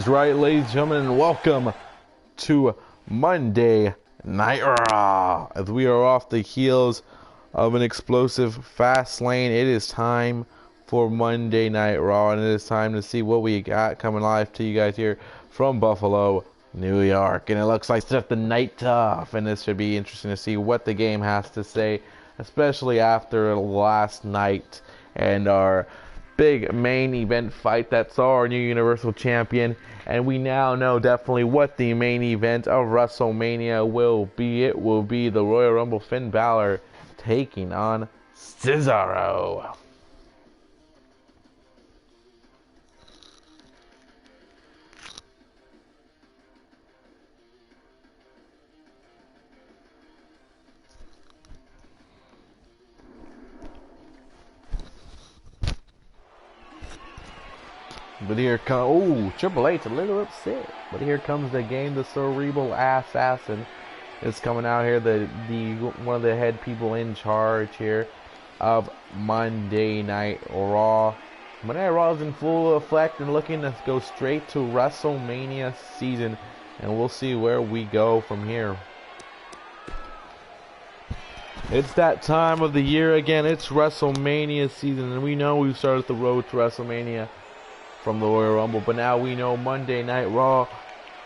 That's right, ladies and gentlemen, and welcome to Monday Night Raw. As we are off the heels of an explosive fast lane, it is time for Monday Night Raw, and it is time to see what we got coming live to you guys here from Buffalo, New York. And it looks like Seth the Night Off, and this should be interesting to see what the game has to say, especially after last night and our big main event fight that saw our new Universal Champion, and we now know definitely what the main event of WrestleMania will be. It will be the Royal Rumble, Finn Balor taking on Cesaro. But here comes, Triple H a little upset. But here comes the game, the cerebral assassin is coming out here. The one of the head people in charge here of Monday Night Raw. Monday Night Raw is in full effect and looking to go straight to WrestleMania season, and we'll see where we go from here. It's that time of the year again. It's WrestleMania season, and we know we've started the road to WrestleMania from the Royal Rumble, but now we know Monday Night Raw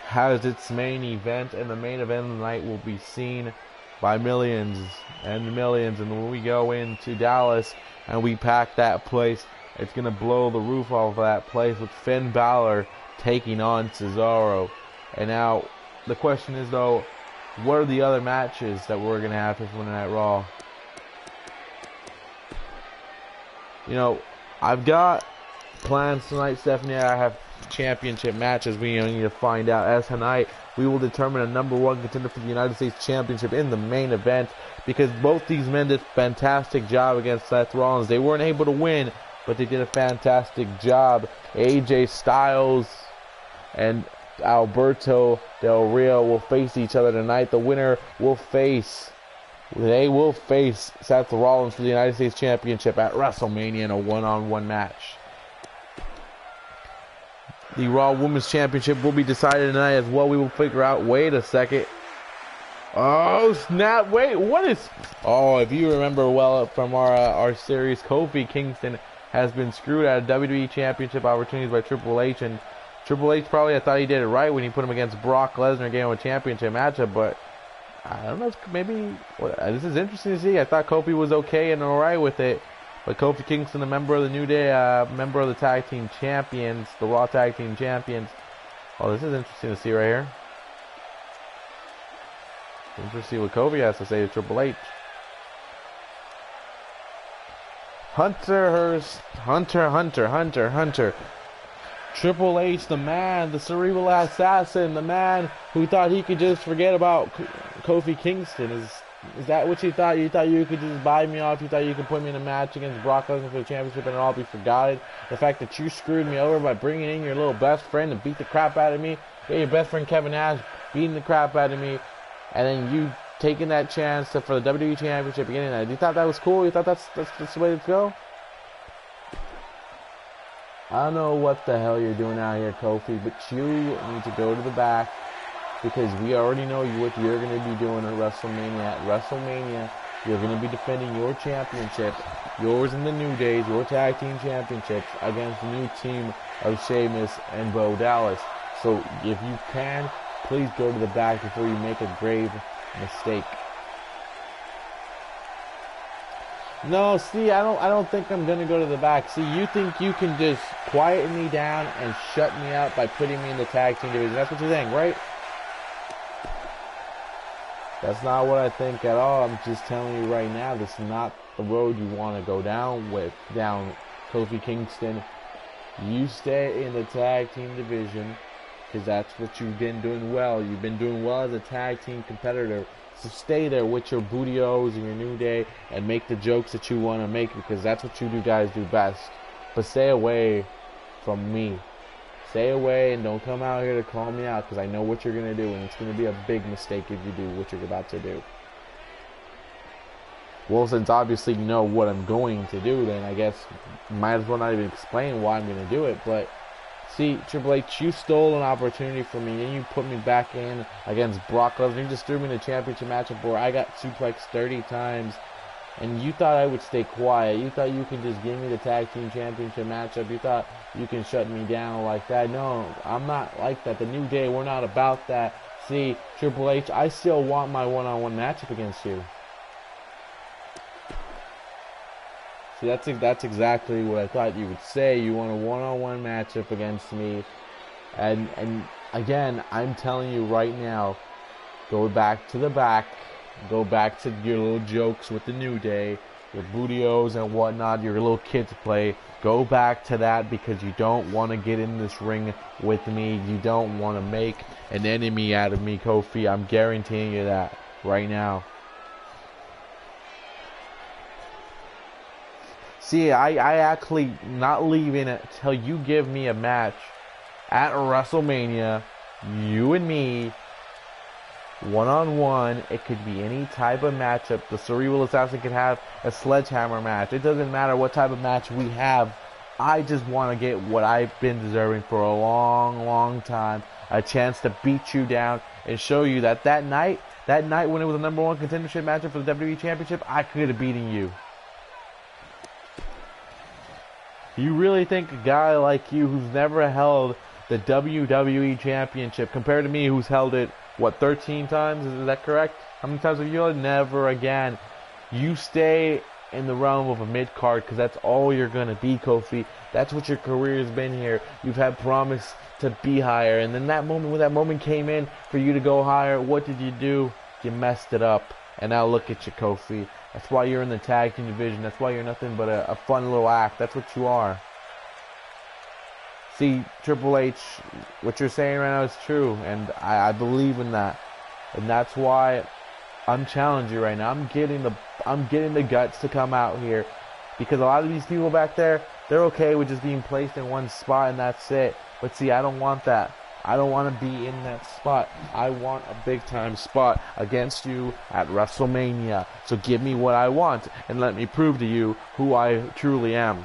has its main event, and the main event of the night will be seen by millions and millions. And when we go into Dallas and we pack that place, it's going to blow the roof off of that place with Finn Balor taking on Cesaro. And now the question is, though, what are the other matches that we're going to have for Monday Night Raw? You know, I've got plans tonight, Stephanie. I have championship matches we need to find out. As tonight, we will determine a #1 contender for the United States Championship in the main event, because both these men did a fantastic job against Seth Rollins. They weren't able to win, but they did a fantastic job. AJ Styles and Alberto Del Rio will face each other tonight. The winner will face Seth Rollins for the United States Championship at WrestleMania in a one-on-one match. The Raw Women's Championship will be decided tonight as well. We will figure out. Wait a second. Oh, snap. Wait, what is... Oh, if you remember well from our series, Kofi Kingston has been screwed out of WWE Championship opportunities by Triple H. And Triple H probably, I thought he did it right when he put him against Brock Lesnar, gave him a championship matchup. But I don't know, maybe... This is interesting to see. I thought Kofi was okay and alright with it. But Kofi Kingston, a member of the New Day, member of the Tag Team Champions, the Raw Tag Team Champions. Oh, this is interesting to see right here. Interesting to see what Kofi has to say to Triple H. Hunter. Triple H, the man, the cerebral assassin, the man who thought he could just forget about Kofi Kingston. Is that what you thought? You thought you could just buy me off? You thought you could put me in a match against Brock Lesnar for the championship and it'll all be forgotten? The fact that you screwed me over by bringing in your little best friend and beat the crap out of me, your best friend Kevin Nash beating the crap out of me, and then you taking that chance for the WWE Championship beginning of that. You thought that was cool? You thought that's the way to go? I don't know what the hell you're doing out here, Kofi, but you need to go to the back, because we already know what you're going to be doing at WrestleMania. At WrestleMania, you're going to be defending your championship, yours and the New Days, your tag team championships, against the new team of Sheamus and Bo Dallas. So if you can, please go to the back before you make a grave mistake. No, see, I don't think I'm going to go to the back. See, you think you can just quiet me down and shut me up by putting me in the tag team division. That's what you're saying, right? That's not what I think at all. I'm just telling you right now, this is not the road you want to go down Kofi Kingston. You stay in the tag team division, because that's what you've been doing well. You've been doing well as a tag team competitor. So stay there with your booty-os and your New Day and make the jokes that you want to make, because that's what you guys do best. But stay away from me. Stay away and don't come out here to call me out, because I know what you're going to do, and it's going to be a big mistake if you do what you're about to do. Well, since obviously you know what I'm going to do, then I guess might as well not even explain why I'm going to do it, but See, Triple H, you stole an opportunity from me, and you put me back in against Brock Lesnar. You just threw me in a championship matchup where I got suplexed 30 times, and you thought I would stay quiet. You thought you could just give me the tag team championship matchup. You thought you can shut me down like that. No, I'm not like that. The New Day, we're not about that. See, Triple H, I still want my one-on-one matchup against you. See, that's exactly what I thought you would say. You want a one-on-one matchup against me. And again, I'm telling you right now, go back to the back. Go back to your little jokes with the New Day, your bootios and whatnot, your little kids play. Go back to that because you don't want to get in this ring with me. You don't want to make an enemy out of me, Kofi. I'm guaranteeing you that right now. See, I actually not leaving it until you give me a match at WrestleMania, you and me, one-on-one. It could be any type of matchup. The Cerebral Assassin could have a sledgehammer match. It doesn't matter what type of match we have. I just want to get what I've been deserving for a long, long time. A chance to beat you down and show you that that night when it was the #1 contendership matchup for the WWE Championship, I could have beaten you. You really think a guy like you who's never held the WWE Championship, compared to me who's held it, what, 13 times? Is that correct? How many times have you held it? Never again. You stay in the realm of a mid-card because that's all you're going to be, Kofi. That's what your career has been here. You've had promise to be higher. And then that moment, when that moment came in for you to go higher, what did you do? You messed it up. And now look at you, Kofi. That's why you're in the tag team division. That's why you're nothing but a fun little act. That's what you are. See, Triple H, what you're saying right now is true, and I believe in that. And that's why I'm challenging you right now. I'm getting the guts to come out here, because a lot of these people back there, they're okay with just being placed in one spot and that's it. But see, I don't want that. I don't want to be in that spot. I want a big-time spot against you at WrestleMania. So give me what I want and let me prove to you who I truly am.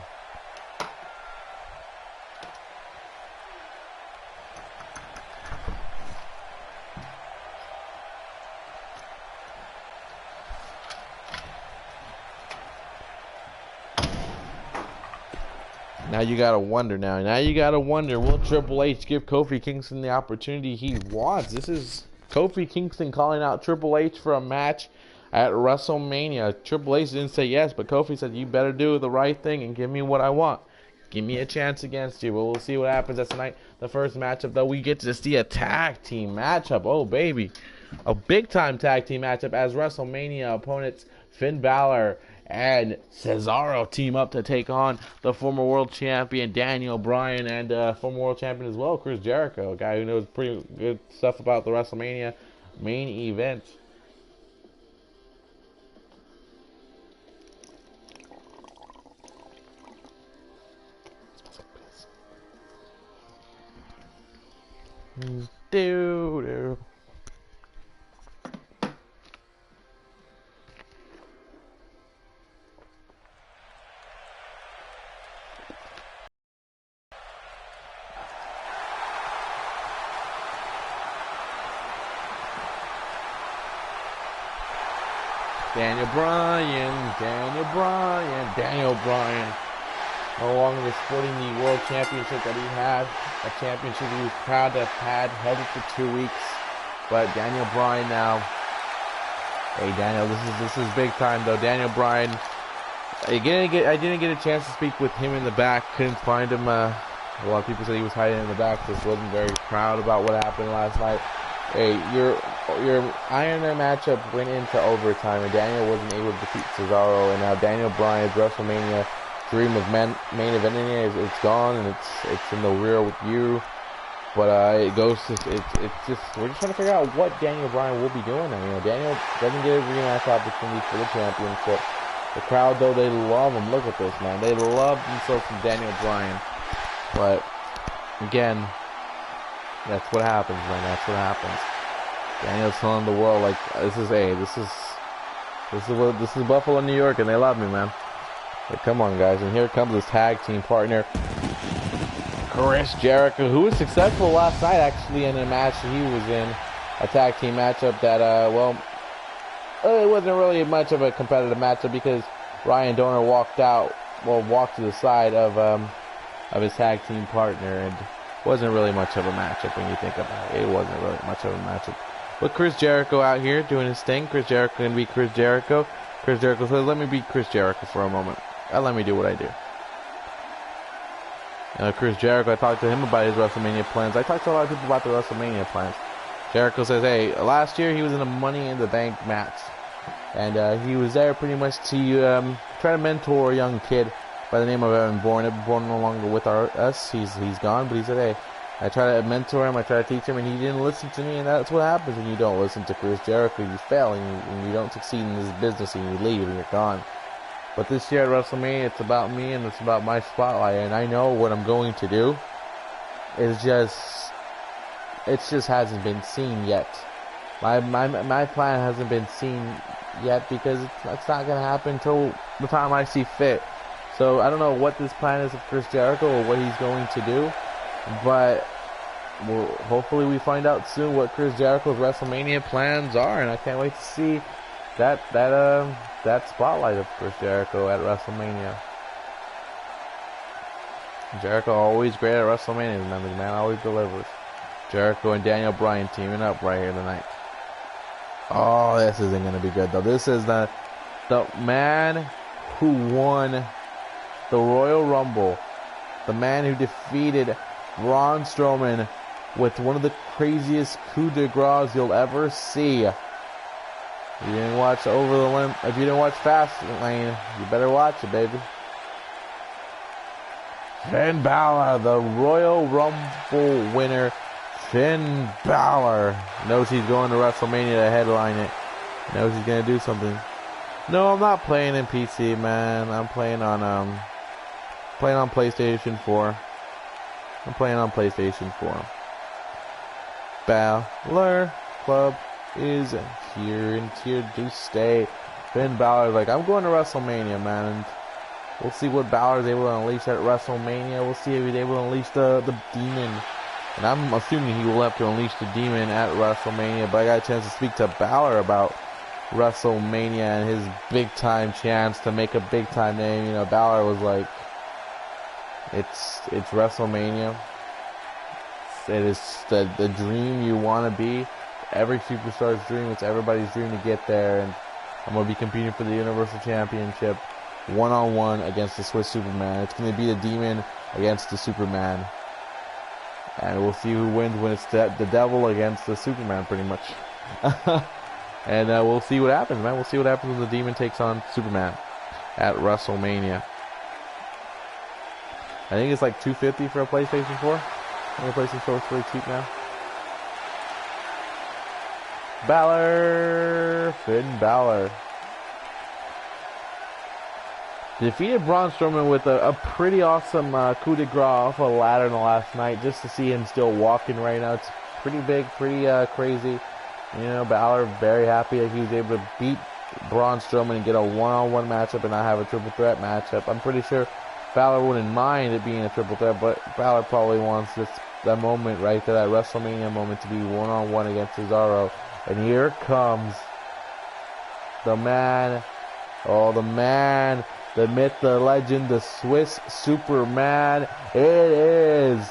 Now you gotta wonder will Triple H give Kofi Kingston the opportunity he wants? This is Kofi Kingston calling out Triple H for a match at WrestleMania. Triple H didn't say yes, but Kofi said, you better do the right thing and give me what I want. Give me a chance against you. But we'll see what happens. That's tonight. The first matchup, though, we get to see a tag team matchup. Oh, baby. A big-time tag team matchup as WrestleMania opponents Finn Balor and Cesaro team up to take on the former world champion Daniel Bryan and former world champion as well, Chris Jericho, a guy who knows pretty good stuff about the WrestleMania main event. Doo-doo. Daniel Bryan, no longer sporting the world championship that he had, a championship he was proud to have had, held it for 2 weeks, but Daniel Bryan now, hey Daniel, this is big time though. Daniel Bryan, I didn't get a chance to speak with him in the back, couldn't find him, a lot of people said he was hiding in the back, just wasn't very proud about what happened last night. Hey, your Iron Man matchup went into overtime, and Daniel wasn't able to defeat Cesaro, and now Daniel Bryan's WrestleMania dream of main eventing it's gone, and it's in the rear with you. But it's just we're just trying to figure out what Daniel Bryan will be doing now. You know, Daniel doesn't get a rematch opportunity for the championship. The crowd though, they love him. Look at this, man. They love themselves from Daniel Bryan. But again, that's what happens, man. That's what happens. Daniel's telling the world, like, this is Buffalo, New York, and they love me, man. Like, come on, guys. And here comes his tag team partner, Chris Jericho, who was successful last night actually in a match that he was in, a tag team matchup that, well, it wasn't really much of a competitive matchup because Ryan Donor walked to the side of his tag team partner, and wasn't really much of a matchup when you think about it. It wasn't really much of a matchup. But Chris Jericho out here doing his thing. Chris Jericho gonna be Chris Jericho. Chris Jericho says, "Let me be Chris Jericho for a moment. Let me do what I do." Chris Jericho, I talked to him about his WrestleMania plans. I talked to a lot of people about the WrestleMania plans. Jericho says, hey, last year he was in a Money in the Bank match. And he was there pretty much to try to mentor a young kid by the name of Evan Bourne. Evan Bourne no longer with us. He's gone. But he said, hey, I try to mentor him. I try to teach him. And he didn't listen to me. And that's what happens when you don't listen to Chris Jericho. You fail and you don't succeed in this business and you leave and you're gone. But this year at WrestleMania, it's about me and it's about my spotlight. And I know what I'm going to do. It just hasn't been seen yet. My plan hasn't been seen yet because it's not going to happen until the time I see fit. So I don't know what this plan is of Chris Jericho or what he's going to do. But hopefully we find out soon what Chris Jericho's WrestleMania plans are. And I can't wait to see that spotlight of Chris Jericho at WrestleMania. Jericho always great at WrestleMania, man. The man always delivers. Jericho and Daniel Bryan teaming up right here tonight. Oh, this isn't going to be good, though. This is the man who won the Royal Rumble. The man who defeated Braun Strowman with one of the craziest coup de grace you'll ever see. If you didn't watch Over the Limb, if you didn't watch Fastlane, you better watch it, baby. Finn Balor, the Royal Rumble winner. Finn Balor knows he's going to WrestleMania to headline it. Knows he's gonna do something. No, I'm not playing in PC, man. I'm playing on PlayStation 4. I'm playing on PlayStation 4. Balor Club is here and here to stay. Finn Balor's like, I'm going to WrestleMania, man. And we'll see what Balor's able to unleash at WrestleMania. We'll see if he's able to unleash the demon. And I'm assuming he will have to unleash the demon at WrestleMania. But I got a chance to speak to Balor about WrestleMania and his big-time chance to make a big-time name. You know, Balor was like, it's WrestleMania. It is the dream you want to be. Every superstar's dream. It's everybody's dream to get there. And I'm going to be competing for the Universal Championship one-on-one against the Swiss Superman. It's going to be the demon against the Superman. And we'll see who wins when it's the devil against the Superman, pretty much. And we'll see what happens, man. We'll see what happens when the demon takes on Superman at WrestleMania. I think it's like $250 for a PlayStation 4. The PlayStation 4 is pretty cheap now. Balor, Finn Balor defeated Braun Strowman with a pretty awesome coup de grace off a ladder in the last night. Just to see him still walking right now, it's pretty big, pretty crazy. You know, Balor very happy that he was able to beat Braun Strowman and get a one-on-one matchup and not have a triple threat matchup. I'm pretty sure Balor wouldn't mind it being a triple threat, but Balor probably wants that moment right there, that WrestleMania moment, to be one-on-one against Cesaro. And here comes the man, the man, the myth, the legend, the Swiss Superman. It is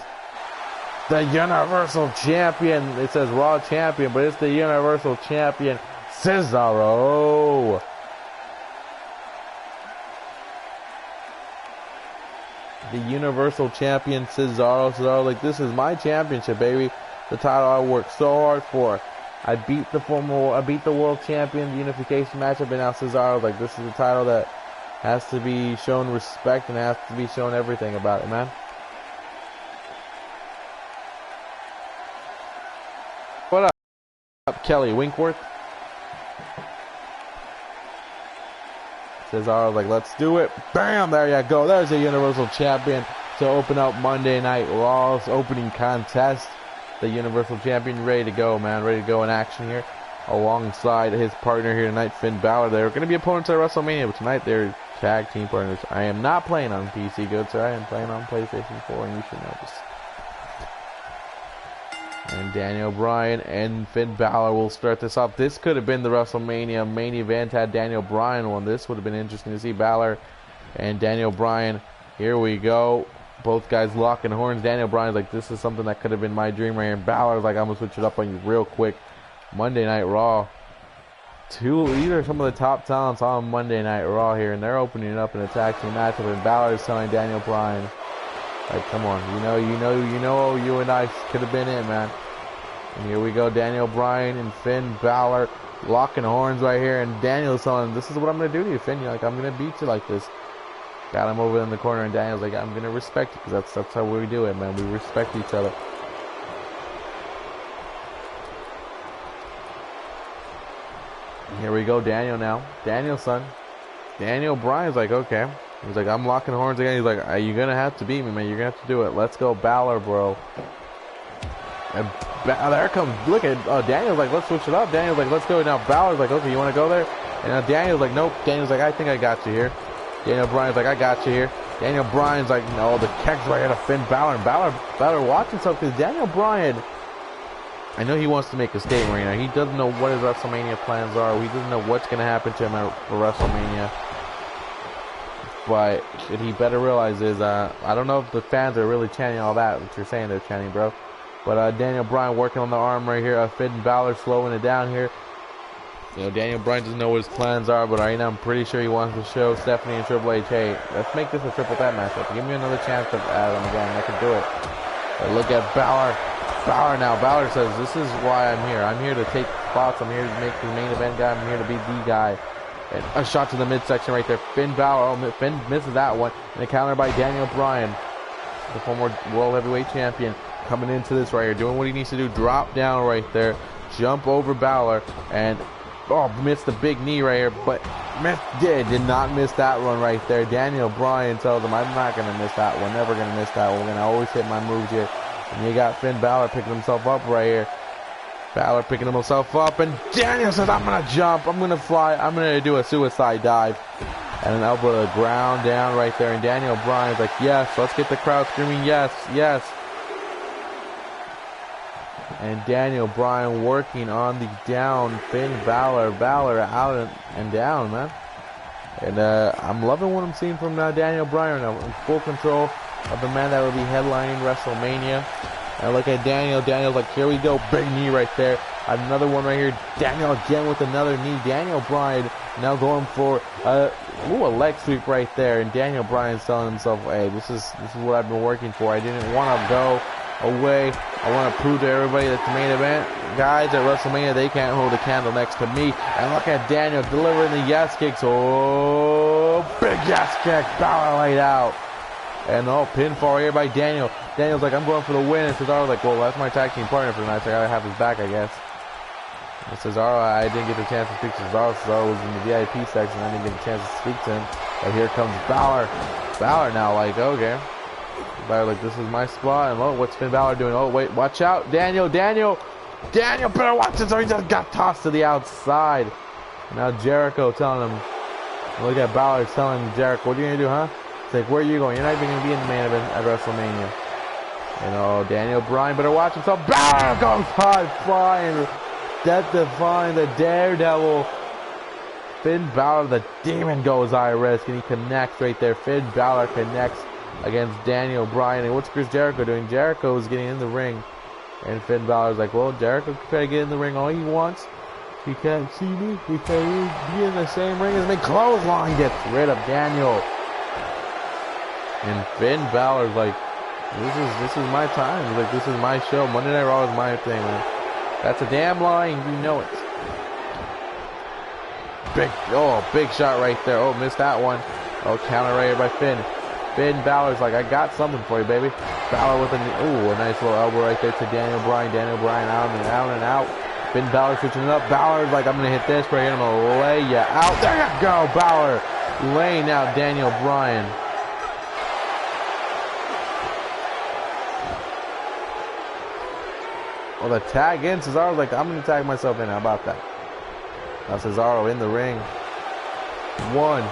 the Universal Champion. It says Raw Champion, but it's the Universal Champion, Cesaro. The Universal Champion, Cesaro. Cesaro, like, this is my championship, baby. The title I worked so hard for. I beat the world champion, the unification matchup, and now Cesaro, like, this is the title that has to be shown respect and has to be shown everything about it, man. What up, Kelly Winkworth? Cesaro, like, let's do it. Bam, there you go. There's the Universal Champion to open up Monday Night Raw's opening contest. The Universal Champion ready to go, man. Ready to go in action here. Alongside his partner here tonight, Finn Balor. They're going to be opponents at WrestleMania, but tonight they're tag team partners. I am not playing on PC, good sir. I am playing on PlayStation 4, and you should know this. And Daniel Bryan and Finn Balor will start this off. This could have been the WrestleMania main event had Daniel Bryan won. This would have been interesting to see Balor and Daniel Bryan. Here we go. Both guys locking horns. Daniel Bryan's like, this is something that could have been my dream right here. And Balor's like, I'm going to switch it up on you real quick. Monday Night Raw. These are some of the top talents on Monday Night Raw here. And they're opening it up in a tag team matchup. And Balor's telling Daniel Bryan, like, come on, you and I could have been it, man. And here we go, Daniel Bryan and Finn Balor locking horns right here. And Daniel's telling him, this is what I'm going to do to you, Finn. You're like, I'm going to beat you like this. Got him over in the corner, and Daniel's like, I'm going to respect you, because that's how we do it, man. We respect each other. And here we go, Daniel now. Daniel's son. Daniel Bryan's like, okay. He's like, I'm locking horns again. He's like, you're going to have to beat me, man. You're going to have to do it. Let's go, Balor, bro. And there comes, look at, Daniel's like, let's switch it up. Daniel's like, let's go. Now Balor's like, okay, you want to go there? And now Daniel's like, nope. Daniel's like, I think I got you here. Daniel Bryan's like, I got you here. Daniel Bryan's like, no, the keg's right here to Finn Balor. And Balor watch himself, because Daniel Bryan, I know he wants to make a statement right now. He doesn't know what his WrestleMania plans are. He doesn't know what's going to happen to him for WrestleMania. But what he better realize is, I don't know if the fans are really chanting all that, what you're saying they're chanting, bro. But Daniel Bryan working on the arm right here. Finn Balor slowing it down here. You know, Daniel Bryan doesn't know what his plans are, but right now I'm pretty sure he wants to show Stephanie and Triple H, hey, let's make this a triple threat matchup. Give me another chance to add him again. I can do it. But look at Balor. Balor now. Balor says, this is why I'm here. I'm here to take spots. I'm here to make the main event guy. I'm here to be the guy. And a shot to the midsection right there. Finn Balor. Oh, Finn misses that one. And a counter by Daniel Bryan, the former World Heavyweight Champion, coming into this right here, doing what he needs to do. Drop down right there. Jump over Balor. And, oh, missed the big knee right here. But did not miss that one right there. Daniel Bryan tells him, I'm not going to miss that one. Never going to miss that one. We're going to always hit my moves here. And you got Finn Balor picking himself up right here. Balor picking himself up, and Daniel says, I'm going to jump, I'm going to fly, I'm going to do a suicide dive. And an elbow to the ground down right there, and Daniel Bryan's like, yes, let's get the crowd screaming, yes, yes. And Daniel Bryan working on the down, Finn Balor out and down, man. And I'm loving what I'm seeing from Daniel Bryan now, in full control of the man that will be headlining WrestleMania. And look at Daniel. Daniel's like, here we go. Big knee right there. Another one right here. Daniel again with another knee. Daniel Bryan now going for a leg sweep right there. And Daniel Bryan's telling himself, hey, this is what I've been working for. I didn't want to go away. I want to prove to everybody that the main event guys at WrestleMania, they can't hold a candle next to me. And look at Daniel delivering the yes kicks. Oh, big yes kick. Balor laid out. And pinfall here by Daniel. Daniel's like, I'm going for the win. And Cesaro's like, well, that's my tag team partner for the night, so I gotta have his back, I guess. And Cesaro, I didn't get the chance to speak to Cesaro. Cesaro was in the VIP section. I didn't get the chance to speak to him. But here comes Balor. Balor now, like, okay. Balor like, this is my spot. And look, what's Finn Balor doing? Oh, wait, watch out. Daniel better watch it. So he just got tossed to the outside. Now Jericho telling him, look at Balor telling Jericho, what are you gonna do, huh? It's like, where are you going? You're not even going to be in the main event at WrestleMania. And Daniel Bryan better watch himself. Balor goes high flying. Death defying the Daredevil. Finn Balor, the demon, goes high risk. And he connects right there. Finn Balor connects against Daniel Bryan. And what's Chris Jericho doing? Jericho is getting in the ring. And Finn Balor's like, well, Jericho can try to get in the ring all he wants. He can't see me. He can't be in the same ring as me. Clothesline gets rid of Daniel. And Finn Balor's like, this is my time. He's like, this is my show. Monday Night Raw is my thing, man. That's a damn lie, and you know it. Big shot right there. Oh, missed that one. Oh, counter right here by Finn. Finn Balor's like, I got something for you, baby. Balor with a nice little elbow right there to Daniel Bryan. Daniel Bryan out and out and out. Finn Balor switching it up. Balor's like, I'm going to hit this right here. I'm going to lay you out. There you go, Balor. Laying out Daniel Bryan. Well, the tag in, Cesaro's like, I'm going to tag myself in. How about that? Now Cesaro in the ring. 1,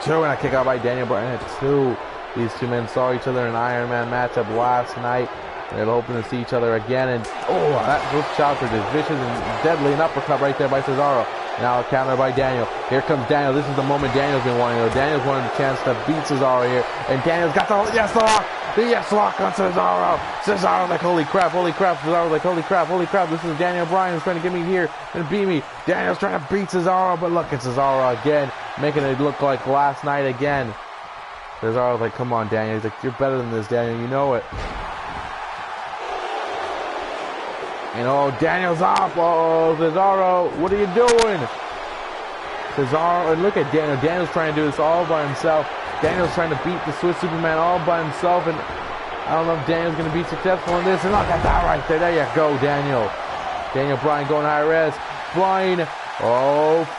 2, and a kick out by Daniel Bryan at 2. These two men saw each other in an Iron Man matchup last night. They're hoping to see each other again, and those chops are just vicious and deadly. An uppercut right there by Cesaro. Now a counter by Daniel. Here comes Daniel. This is the moment Daniel's been wanting. Daniel's wanted a chance to beat Cesaro here, and Daniel's got the lock. The yes lock on Cesaro. Cesaro's like, holy crap. Cesaro's like, holy crap. This is Daniel Bryan who's trying to get me here and beat me. Daniel's trying to beat Cesaro, but look at Cesaro again, making it look like last night again. Cesaro's like, come on, Daniel. He's like, you're better than this, Daniel. You know it. And Daniel's off. Cesaro, what are you doing? Cesaro, and look at Daniel. Daniel's trying to do this all by himself. Daniel's trying to beat the Swiss Superman all by himself, and I don't know if Daniel's going to be successful in this. And look at that right there. There you go, Daniel. Daniel Bryan going high res. Flying.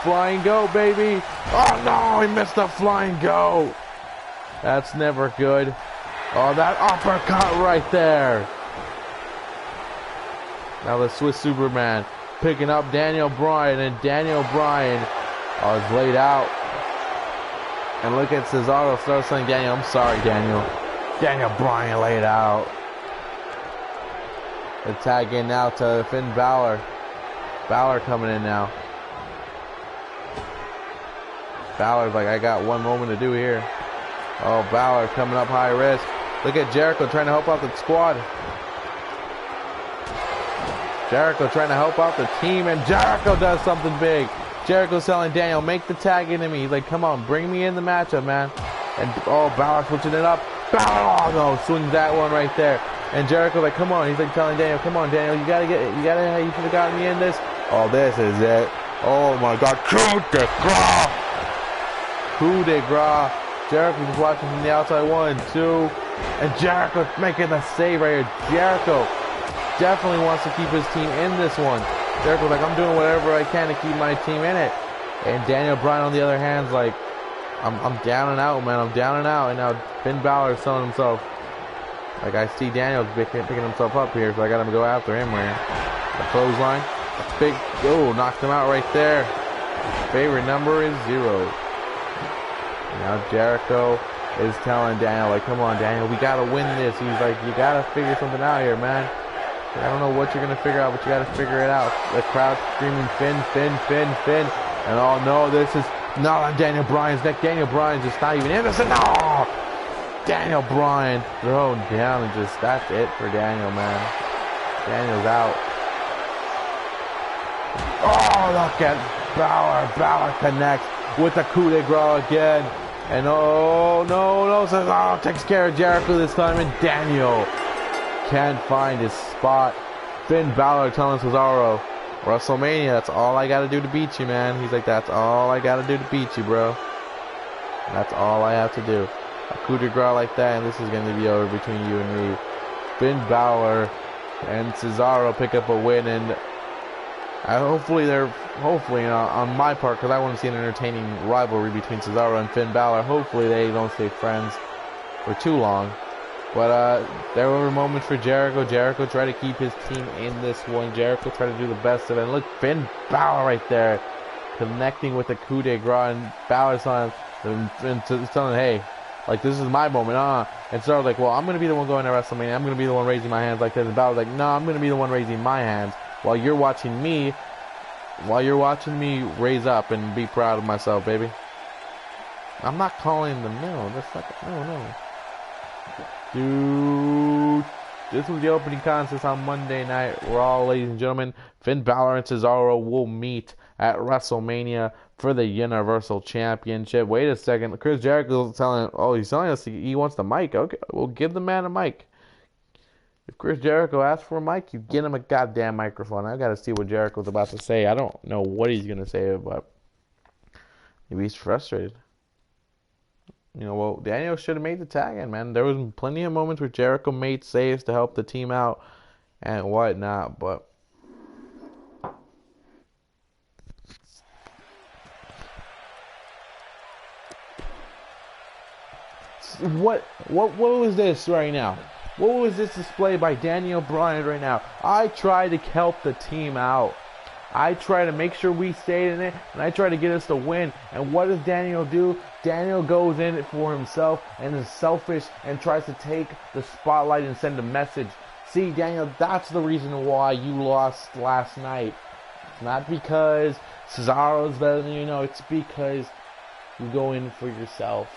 Flying go, baby. Oh, no, he missed the flying go. That's never good. That uppercut right there. Now the Swiss Superman picking up Daniel Bryan, and Daniel Bryan is laid out. And look at Cesaro start saying, Daniel, I'm sorry, Daniel. Daniel Bryan laid out. The tag in now to Finn Balor. Balor coming in now. Balor's like, I got one moment to do here. Balor coming up high risk. Look at Jericho trying to help out the squad. Jericho trying to help out the team, and Jericho does something big. Jericho's telling Daniel, make the tag into me. He's like, come on, bring me in the matchup, man. And Balor switching it up. Balor, swings that one right there. And Jericho's like, come on. He's like telling Daniel, come on, Daniel, you should have gotten me in this. This is it. Oh my God, coup de grace. Coup de grace. Jericho just watching from the outside, 1, 2, and Jericho making the save right here. Jericho definitely wants to keep his team in this one. Jericho's like, I'm doing whatever I can to keep my team in it. And Daniel Bryan, on the other hand, is like, I'm down and out, man. I'm down and out. And now Finn Balor is telling himself, like, I see Daniel's picking himself up here, so I got to go after him right here. A clothesline. A big, knocked him out right there. Favorite number is 0. Now Jericho is telling Daniel, like, come on, Daniel, we got to win this. He's like, you got to figure something out here, man. I don't know what you're going to figure out, but you got to figure it out. The crowd screaming, Finn, Finn, Finn, Finn. And no, this is not on Daniel Bryan's neck. Daniel Bryan's just not even in this. No! Daniel Bryan thrown down, and that's it for Daniel, man. Daniel's out. Look at Balor. Balor connects with the coup de grace again. And no, Cesaro takes care of Jericho this time, and Daniel can't find his spot. Finn Balor telling Cesaro, WrestleMania, that's all I gotta do to beat you, man. He's like, that's all I gotta do to beat you, bro. That's all I have to do. A coup de grace like that, and this is gonna be over between you and me. Finn Balor and Cesaro pick up a win, and hopefully, on my part, because I want to see an entertaining rivalry between Cesaro and Finn Balor. Hopefully, they don't stay friends for too long. But there were moments for Jericho. Jericho tried to keep his team in this one. Jericho tried to do the best of it. And look, Finn Balor right there, connecting with the coup de grace, and Balor's telling him, hey, like, this is my moment, And Cesaro's like, well, I'm going to be the one going to WrestleMania. I'm going to be the one raising my hands like this. And Balor's like, no, I'm going to be the one raising my hands while you're watching me raise up and be proud of myself, baby. I'm not calling them, no. That's like, no. Dude, this was the opening contest on Monday Night Raw, ladies and gentlemen. Finn Balor and Cesaro will meet at WrestleMania for the Universal Championship. Wait a second. Chris Jericho's he's telling us he wants the mic. Okay, we'll give the man a mic. If Chris Jericho asks for a mic, you get him a goddamn microphone. I got to see what Jericho's about to say. I don't know what he's going to say, but maybe he's frustrated. Well, Daniel should have made the tag in, man. There was plenty of moments where Jericho made saves to help the team out and whatnot, but what was this right now? What was this display by Daniel Bryan right now? I try to help the team out. I try to make sure we stayed in it, and I try to get us to win. And what does Daniel do? Daniel goes in it for himself and is selfish and tries to take the spotlight and send a message. See, Daniel, that's the reason why you lost last night. It's not because Cesaro's better than you, no, it's because you go in for yourself.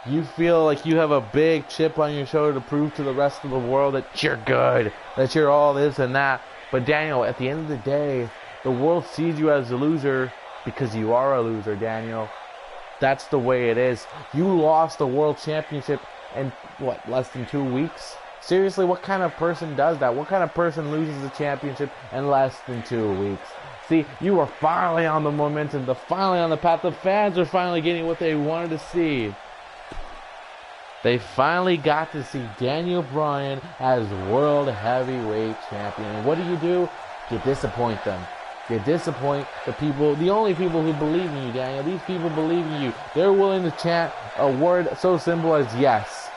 You feel like you have a big chip on your shoulder to prove to the rest of the world that you're good, that you're all this and that. But Daniel, at the end of the day, the world sees you as a loser because you are a loser, Daniel. That's the way it is. You lost the World Championship in, what, less than 2 weeks? Seriously, what kind of person does that? What kind of person loses the championship in less than 2 weeks? See, you were finally on the momentum, finally on the path. The fans are finally getting what they wanted to see. They finally got to see Daniel Bryan as World Heavyweight Champion. And what do? You disappoint them. You disappoint the people, the only people who believe in you, Daniel. These people believe in you. They're willing to chant a word so simple as yes.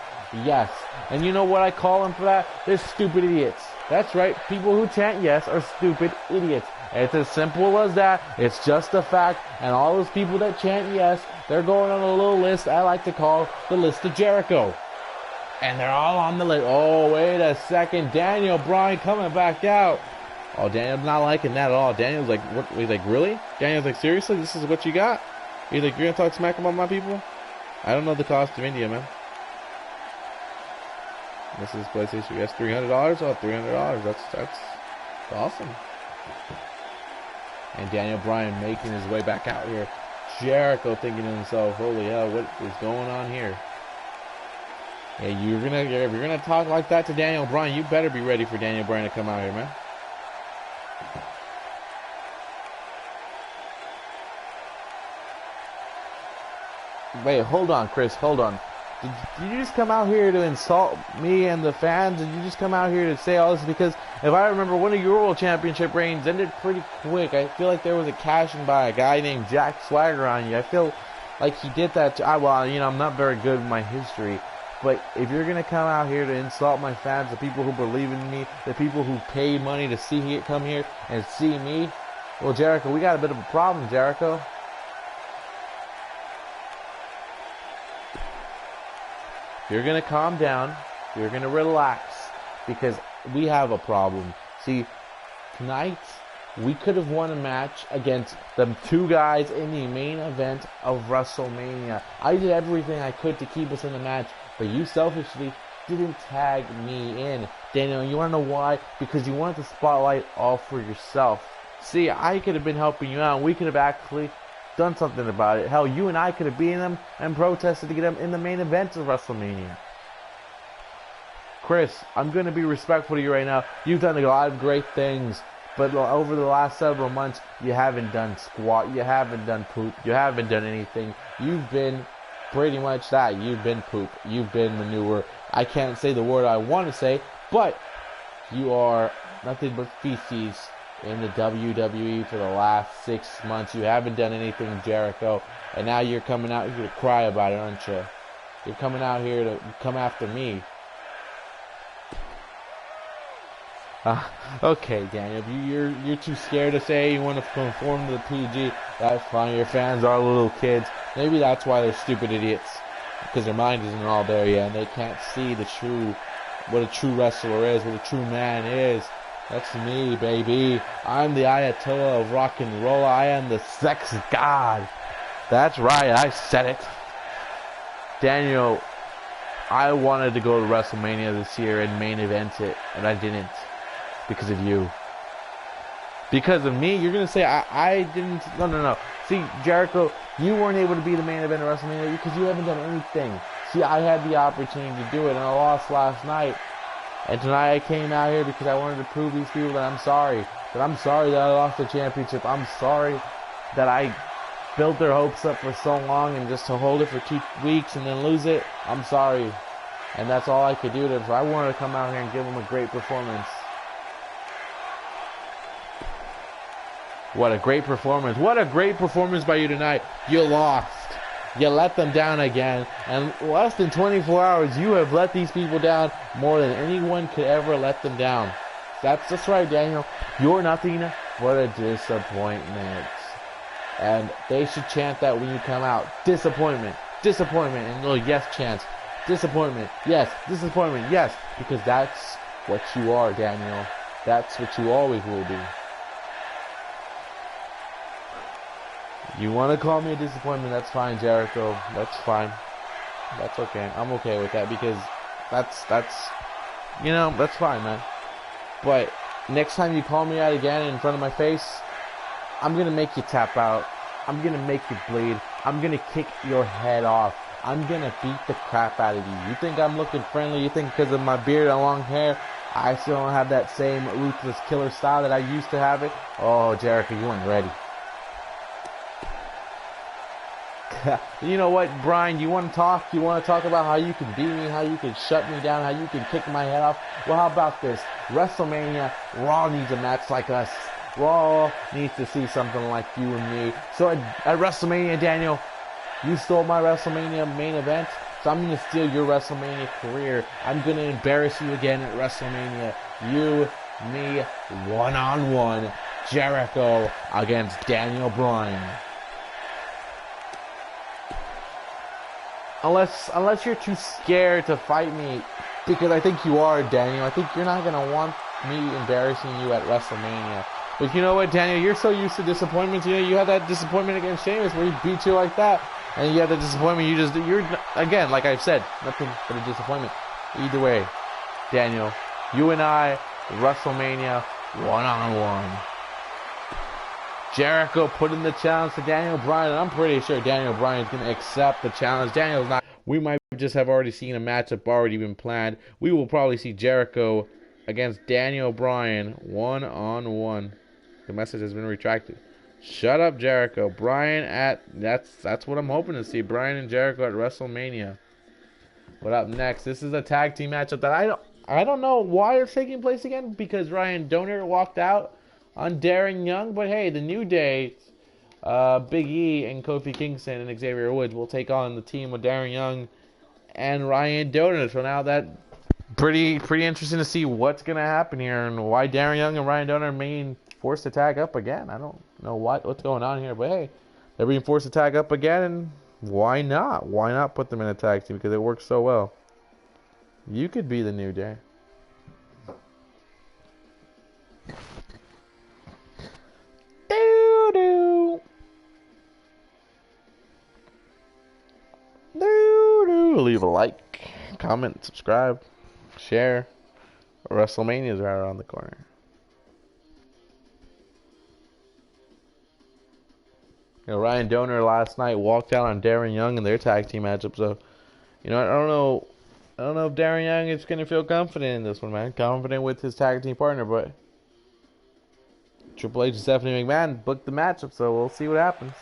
Yes. And you know what I call them for that? They're stupid idiots. That's right. People who chant yes are stupid idiots. It's as simple as that. It's just a fact. And all those people that chant yes, they're going on a little list I like to call the list of Jericho. And they're all on the list. Oh, wait a second. Daniel Bryan coming back out. Oh, Daniel's not liking that at all. Daniel's like, what? He's like, really? Daniel's like, seriously? This is what you got? He's like, you're going to talk smack about my people? I don't know the cost of India, man. This is PlayStation. Yes, $300. Oh, $300. That's awesome. And Daniel Bryan making his way back out here. Jericho thinking to himself, holy hell, what is going on here? Yeah, if you're gonna talk like that to Daniel Bryan, you better be ready for Daniel Bryan to come out here, man. Wait, hold on, Chris, hold on. Did you just come out here to insult me and the fans? Did you just come out here to say all this? Because if I remember, one of your World Championship reigns ended pretty quick. I feel like there was a cash-in by a guy named Jack Swagger on you. I feel like he did that. Well, you know, I'm not very good with my history. But if you're going to come out here to insult my fans, the people who believe in me, the people who pay money to come here and see me, well, Jericho, we got a bit of a problem, Jericho. You're going to calm down. You're going to relax. Because we have a problem. See, tonight, we could have won a match against the two guys in the main event of WrestleMania. I did everything I could to keep us in the match. But you selfishly didn't tag me in. Daniel, you want to know why? Because you wanted the spotlight all for yourself. See, I could have been helping you out. We could have actually done something about it. Hell, you and I could have beaten them and protested to get them in the main event of WrestleMania. Chris, I'm going to be respectful to you right now. You've done a lot of great things, but over the last several months, you haven't done squat. You haven't done poop. You haven't done anything. You've been pretty much that. You've been poop. You've been manure. I can't say the word I want to say, but you are nothing but feces in the WWE for the last 6 months. You haven't done anything, Jericho, and now you're coming out here to cry about it, aren't you? You're coming out here to come after me. Okay, Daniel, if you're too scared to say you want to conform to the PG, that's fine. Your fans are little kids. Maybe that's why they're stupid idiots, because their mind isn't all there yet, and they can't see what a true wrestler is, what a true man is. That's me, baby. I'm the Ayatollah of rock and roll. I am the sex god. That's right, I said it. Daniel, I wanted to go to WrestleMania this year and main event it, and I didn't. Because of you. Because of me? You're going to say I didn't... No. See, Jericho, you weren't able to be the main event of WrestleMania because you haven't done anything. See, I had the opportunity to do it, and I lost last night. And tonight I came out here because I wanted to prove these people that I'm sorry. That I'm sorry that I lost the championship. I'm sorry that I built their hopes up for so long and just to hold it for 2 weeks and then lose it. I'm sorry. And that's all I could do. So I wanted to come out here and give them a great performance. What a great performance. What a great performance by you tonight. You lost. You let them down again. And less than 24 hours, you have let these people down more than anyone could ever let them down. That's right, Daniel. You're nothing but a disappointment. And they should chant that when you come out. Disappointment. Disappointment. And little yes chants. Disappointment. Yes. Disappointment. Yes. Because that's what you are, Daniel. That's what you always will be. You want to call me a disappointment, that's fine, Jericho. That's fine. That's okay. I'm okay with that because that's that's fine, man. But next time you call me out again in front of my face, I'm going to make you tap out. I'm going to make you bleed. I'm going to kick your head off. I'm going to beat the crap out of you. You think I'm looking friendly? You think because of my beard and long hair, I still don't have that same ruthless killer style that I used to have it? Oh, Jericho, you weren't ready. You know what, Bryan? You want to talk? You want to talk about how you can beat me, how you can shut me down, how you can kick my head off? Well, how about this? WrestleMania, Raw needs a match like us. Raw needs to see something like you and me. So at WrestleMania, Daniel, you stole my WrestleMania main event, so I'm going to steal your WrestleMania career. I'm going to embarrass you again at WrestleMania. You, me, one-on-one. Jericho against Daniel Bryan. Unless you're too scared to fight me, because I think you are, Daniel. I think you're not going to want me embarrassing you at WrestleMania. But you know what, Daniel? You're so used to disappointments. You know, you had that disappointment against Sheamus where he beat you like that. And you had the disappointment. You're, again, like I've said, nothing but a disappointment. Either way, Daniel, you and I, WrestleMania, one-on-one. Jericho put in the challenge to Daniel Bryan, and I'm pretty sure Daniel Bryan's going to accept the challenge. Daniel's not. We might just have already seen a matchup already been planned. We will probably see Jericho against Daniel Bryan one-on-one. The message has been retracted. Shut up, Jericho. Bryan at that's what I'm hoping to see. Bryan and Jericho at WrestleMania. What up next? This is a tag team matchup that I don't know why it's taking place again, because Ryan Donner walked out on Darren Young, but hey, the New Day, Big E and Kofi Kingston and Xavier Woods will take on the team with Darren Young and Ryan Donner. So now that pretty interesting to see what's gonna happen here and why Darren Young and Ryan Donner are being forced to tag up again. I don't know what's going on here, but hey, they're being forced to tag up again, and why not? Why not put them in a tag team, because it works so well. You could be the New Day. Leave a like, comment, subscribe, share. WrestleMania is right around the corner. You know, Ryan Donner last night walked out on Darren Young in their tag team matchup. So, you know, I don't know if Darren Young is gonna feel confident in this one, man. Confident with his tag team partner, but Triple H and Stephanie McMahon booked the matchup, so we'll see what happens.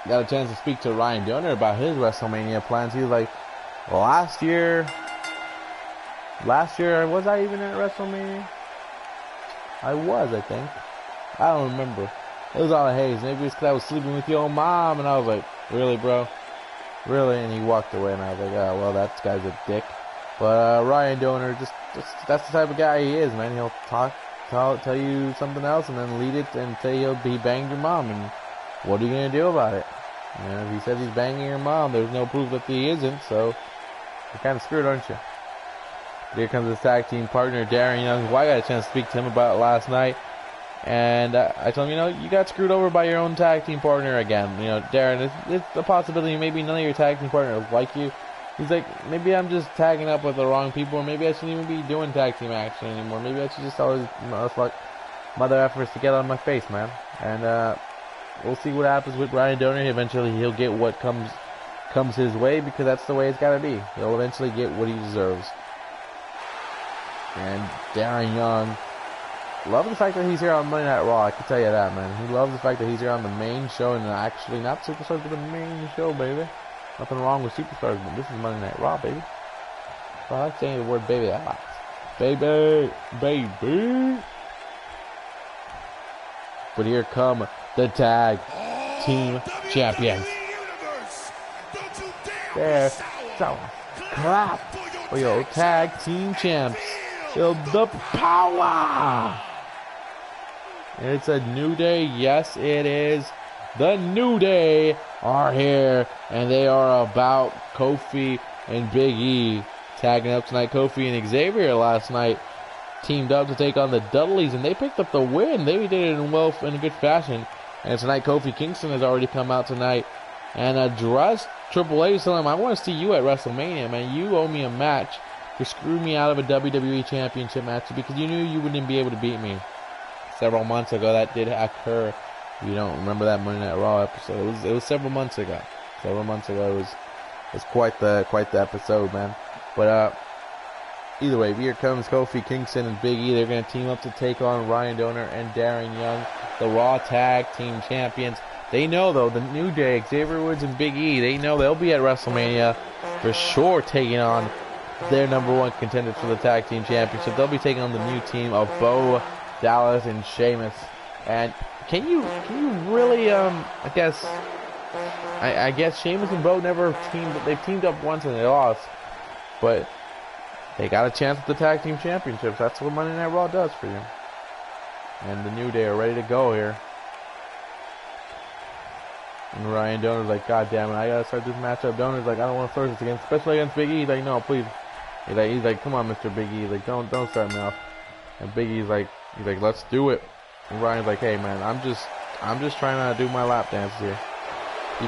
Got a chance to speak to Ryan Donner about his WrestleMania plans. He was like, last year, was I even at WrestleMania? I was, I think. I don't remember. It was all a haze. Maybe it's because I was sleeping with your old mom, and I was like, really, bro? Really? And he walked away, and I was like, oh, well, that guy's a dick. But Ryan Donner, just that's the type of guy he is, man. He'll tell you something else, and then lead it and say he banged your mom, and what are you going to do about it? You know, if he says he's banging your mom, there's no proof that he isn't, so you're kind of screwed, aren't you? Here comes his tag team partner, Darren Young, who I got a chance to speak to him about last night. And I told him, you know, you got screwed over by your own tag team partner again. You know, Darren, it's a possibility maybe none of your tag team partners like you. He's like, maybe I'm just tagging up with the wrong people, or maybe I shouldn't even be doing tag team action anymore. Maybe I should just always, mother efforts to get on my face, man. And we'll see what happens with Ryan Donner. Eventually, he'll get what comes his way, because that's the way it's got to be. He'll eventually get what he deserves. And Darren Young, love the fact that he's here on Monday Night Raw. I can tell you that, man. He loves the fact that he's here on the main show, and actually not Superstars, but the main show, baby. Nothing wrong with Superstars, but this is Monday Night Raw, baby. Well, I like saying the word baby a lot. Baby. But here come the tag team champions. There, so clap for your tag team champs. Feel the power. It's a New Day. Yes, it is. The New Day are here, and they are about Kofi and Big E tagging up tonight. Kofi and Xavier last night teamed up to take on the Dudleys, and they picked up the win. They did it in a good fashion. And tonight, Kofi Kingston has already come out tonight and addressed Triple H, telling him, I want to see you at WrestleMania, man. You owe me a match for screwing me out of a WWE Championship match because you knew you wouldn't be able to beat me. Several months ago, that did occur. You don't remember that Monday Night Raw episode? It was several months ago. Several months ago, it was quite the episode, man. But either way, here comes Kofi Kingston and Big E. They're going to team up to take on Ryan Donor and Darren Young, the Raw Tag Team Champions. They know, though, the New Day, Xavier Woods and Big E, they know they'll be at WrestleMania for sure, taking on their #1 contenders for the Tag Team Championship. They'll be taking on the new team of Bo Dallas and Sheamus. And can you really I guess Sheamus and Bo never they've teamed up once and they lost, but they got a chance at the Tag Team Championships. That's what Monday Night Raw does for you. And the New Day are ready to go here. And Ryan Donner's like, God damn it, I gotta start this matchup. Donner's like, I don't want to start this again, especially against Big E. He's like, no, please. He's like, come on, Mr. Big E. He's like, don't start me off. And Big E's like, let's do it. And Ryan's like, hey man, I'm just trying to do my lap dance here. B.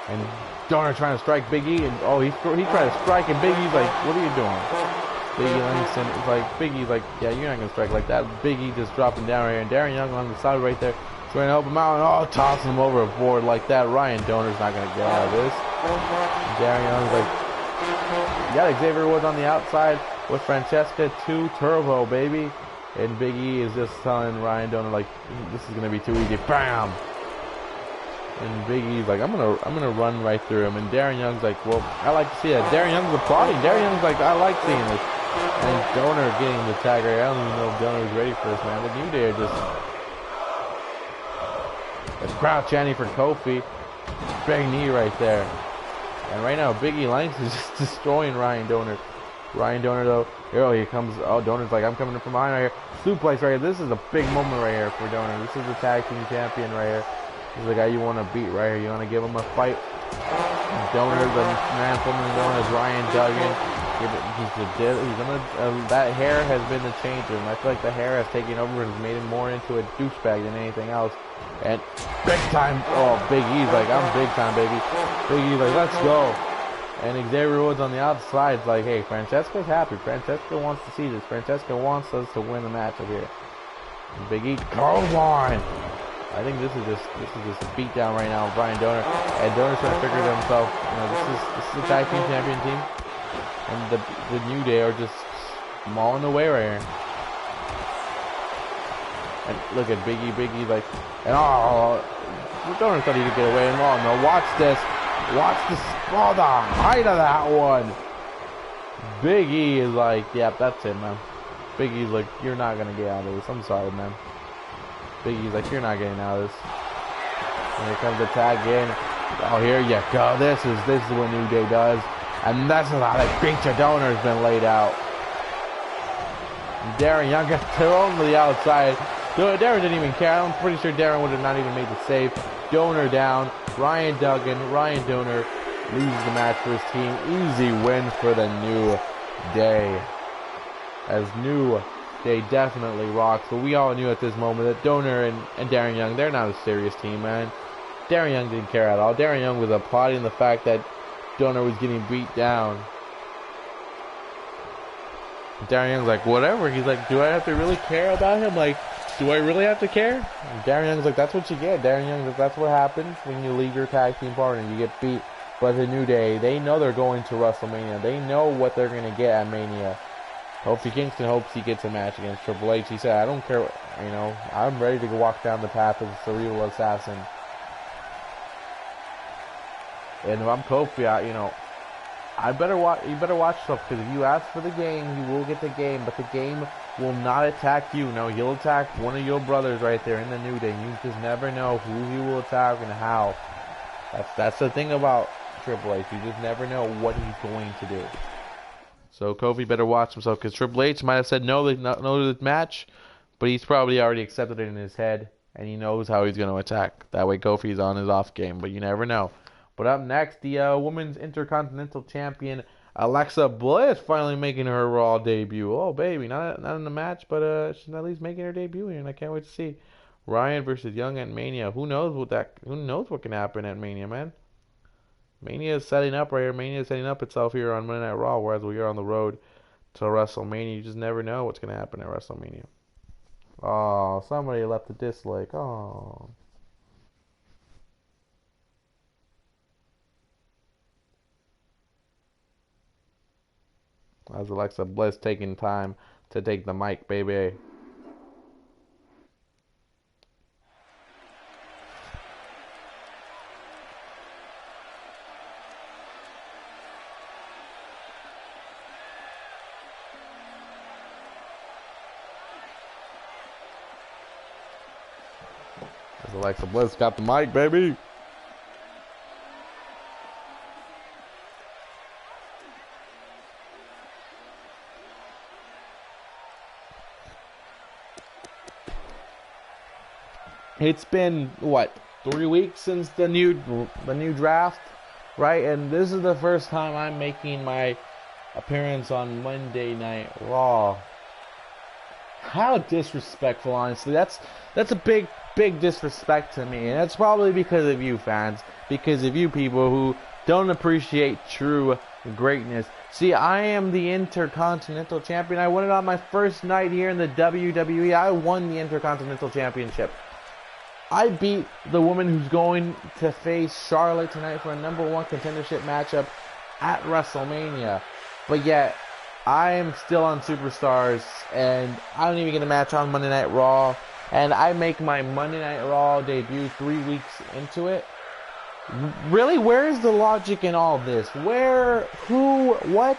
And Donner trying to strike Big E, and he tried to strike, and Big E's like, what are you doing? Big E Langston is like, Big E's like, yeah, you're not gonna strike like that. Big E just dropping down right here, and Darren Young on the side right there, trying to help him out, and tossing him overboard like that. Ryan Donner's not gonna get out of this. And Darren Young's like, you got Xavier Woods on the outside with Francesca 2 Turbo, baby. And Big E is just telling Ryan Donner like, this is gonna be too easy. Bam! And Big E's like, I'm gonna run right through him. And Darren Young's like, well, I like to see that. Darren Young's applauding. Darren Young's like, I like seeing this. And Donner getting the tag right. I don't even know if Donner's ready for this, man. The New Day are just the crowd chanting for Kofi. Big knee right there. And right now, Big E Langston is just destroying Ryan Donner. Ryan Donner, though, here he comes. Donner's like, I'm coming from behind right here. Suplex right here. This is a big moment right here for Donner. This is the tag team champion right here. This is the guy you want to beat right here. You want to give him a fight. Donner, the man formally known as Ryan Duggan. That hair has been the changer. I feel like the hair has taken over and made him more into a douchebag than anything else. And big time. Big E's like, I'm big time, baby. Big E's like, let's go. And Xavier Woods on the outside is like, hey, Francesca's happy. Francesca wants to see this. Francesca wants us to win the match over here. And Big E, come on. I think this is just a beatdown right now with Brian Donner. And Donner's trying to figure it himself. This is the tag team champion team. And the New Day are just mauling away right here. And look at Big E like, and Donner thought he could get away. And no, watch this. Watch this. The height of that one. Big E is like, yep, that's it, man. Big E's like, you're not going to get out of this. I'm sorry, man. Big E's like, you're not getting out of this. And here comes the tag in. Here you go. This is what New Day does. And that's how that creature Donner has been laid out. And Darren Young gets thrown to the outside. Darren didn't even care. I'm pretty sure Darren would have not even made the save. Donner down. Ryan Donner loses the match for his team. Easy win for the New Day. As New Day definitely rocks. But we all knew at this moment that Donner and Darren Young, they're not a serious team, man. Darren Young didn't care at all. Darren Young was applauding the fact that Donner was getting beat down. Darren Young's like, whatever. He's like, do I have to really care about him? Like, do I really have to care? And Darren Young's like, that's what you get. Darren Young's like, that's what happens when you leave your tag team partner. You get beat. But the New Day, they know they're going to WrestleMania. They know what they're going to get at Mania. Kofi Kingston hopes he gets a match against Triple H. He said, I don't care. I'm ready to walk down the path of the cerebral assassin. And if I'm Kofi, you better watch stuff, because if you ask for the game, you will get the game, but the game will not attack you. No, he'll attack one of your brothers right there in the New Day. You just never know who he will attack and how. That's the thing about Triple H. You just never know what he's going to do. So Kofi better watch himself, because Triple H might have said no to the match, but he's probably already accepted it in his head, and he knows how he's going to attack. That way Kofi's on his off game, but you never know. But up next, the Women's Intercontinental Champion, Alexa Bliss, finally making her Raw debut. Oh, baby, not in the match, but she's at least making her debut here, and I can't wait to see. Bryan versus Young at Mania. Who knows what can happen at Mania, man? Mania is setting up right here. Mania is setting up itself here on Monday Night Raw, whereas we are on the road to WrestleMania. You just never know what's going to happen at WrestleMania. Oh, somebody left a dislike. Oh. As Alexa Bliss taking time to take the mic, baby. As Alexa Bliss got the mic, baby. It's been what, 3 weeks since the new draft, right? And this is the first time I'm making my appearance on Monday Night Raw. How disrespectful, honestly. That's a big disrespect to me, and that's probably because of you fans, because of you people who don't appreciate true greatness. See, I am the Intercontinental Champion. I won it on my first night here in the WWE. I won the Intercontinental Championship. I beat the woman who's going to face Charlotte tonight for a #1 contendership matchup at WrestleMania. But yet, I am still on Superstars, and I don't even get a match on Monday Night Raw. And I make my Monday Night Raw debut 3 weeks into it. Really? Where is the logic in all this? Where? Who? What?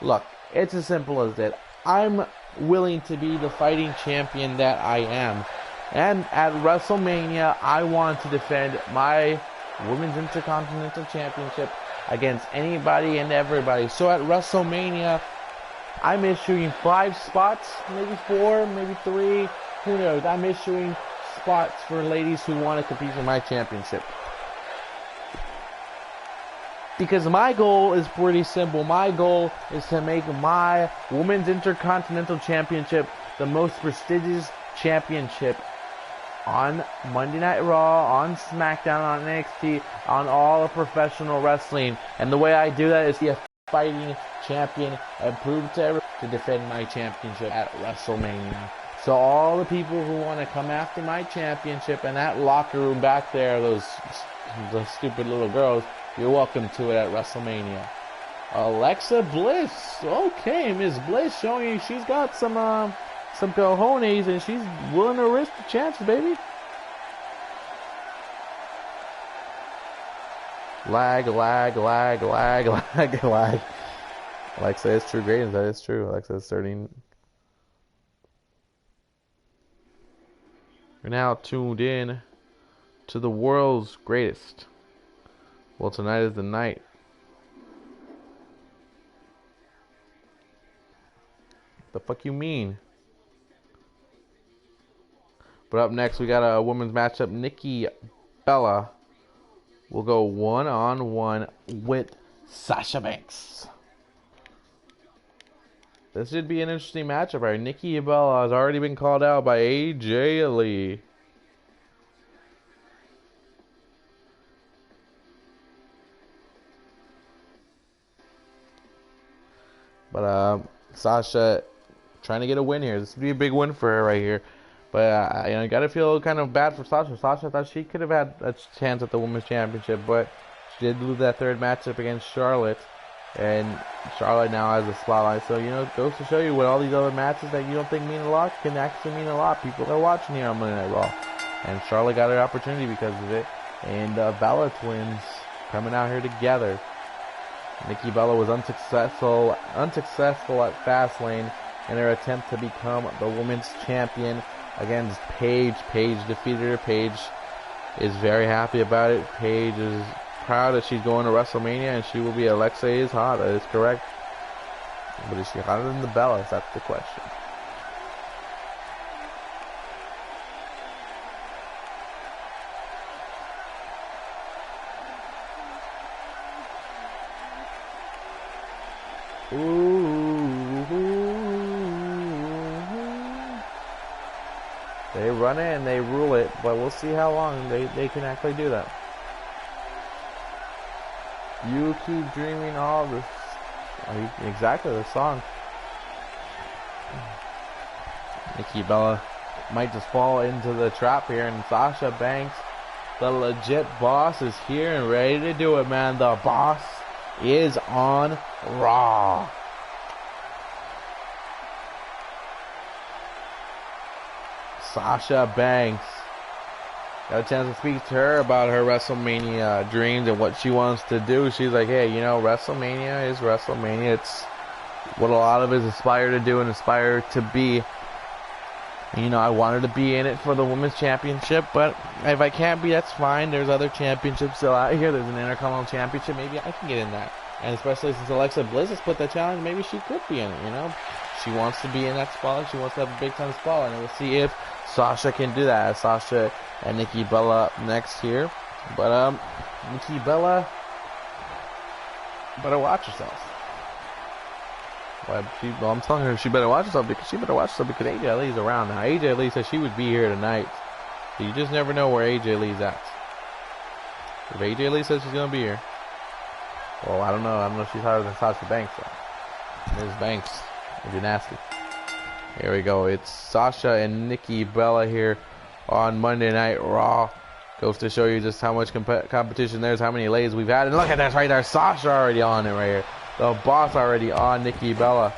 Look, it's as simple as that. I'm willing to be the fighting champion that I am. And at WrestleMania, I want to defend my Women's Intercontinental Championship against anybody and everybody. So at WrestleMania, I'm issuing 5 spots, maybe 4, maybe 3, who knows. I'm issuing spots for ladies who want to compete for my championship. Because my goal is pretty simple. My goal is to make my Women's Intercontinental Championship the most prestigious championship on Monday Night Raw, on SmackDown, on NXT, on all of professional wrestling. And the way I do that is be a fighting champion and prove to everyone to defend my championship at WrestleMania. So all the people who want to come after my championship and that locker room back there, those stupid little girls, you're welcome to it at WrestleMania. Alexa Bliss. Okay, Miss Bliss showing you she's got some cojones and she's willing to risk the chances, baby. Lag. Alexa is true greatness. That is true. Alexa is starting. You're now tuned in to the world's greatest. Well, tonight is the night. The fuck you mean? But up next, we got a women's matchup. Nikki Bella will go one-on-one with Sasha Banks. This should be an interesting matchup right here. Nikki Bella has already been called out by AJ Lee. But Sasha trying to get a win here. This would be a big win for her right here. But you gotta feel kind of bad for Sasha. Sasha thought she could have had a chance at the Women's Championship, but she did lose that third matchup against Charlotte, and Charlotte now has the spotlight. So it goes to show you what all these other matches that you don't think mean a lot can actually mean a lot. People are watching here on Monday Night Raw, and Charlotte got her opportunity because of it. And Bella twins coming out here together. Nikki Bella was unsuccessful at Fastlane in her attempt to become the women's champion against Paige. Paige defeated her. Paige is very happy about it. Paige proud that she's going to WrestleMania and she will be. Alexa is hot. That is correct. But is she hotter than the Bellas? That's the question. They run it and they rule it, but we'll see how long they can actually do that. You keep dreaming all this. Exactly the song. Nikki Bella might just fall into the trap here, and Sasha Banks, the legit boss, is here and ready to do it, man. The boss is on Raw. Sasha Banks. Got a chance to speak to her about her WrestleMania dreams and what she wants to do. She's like, hey, you know, WrestleMania is WrestleMania. It's what a lot of us aspire to do and aspire to be. And, you know, I wanted to be in it for the Women's Championship, but if I can't be, that's fine. There's other championships still out here. There's an Intercontinetal Championship. Maybe I can get in that. And especially since Alexa Bliss has put that challenge, maybe she could be in it, you know. She wants to be in that spot. She wants to have a big-time spot, and we'll see if Sasha can do that. Sasha and Nikki Bella up next here. But, Nikki Bella, better watch herself. Well, I'm telling her she better watch herself because AJ Lee's around now. AJ Lee said she would be here tonight. So you just never know where AJ Lee's at. If AJ Lee says she's going to be here, well, I don't know. I don't know if she's hotter than Sasha Banks, though. Ms. Banks would be nasty. Here we go. It's Sasha and Nikki Bella here on Monday Night Raw. Goes to show you just how much competition there's, how many ladies we've had. And look at this right there. Sasha already on it right here. The boss already on Nikki Bella.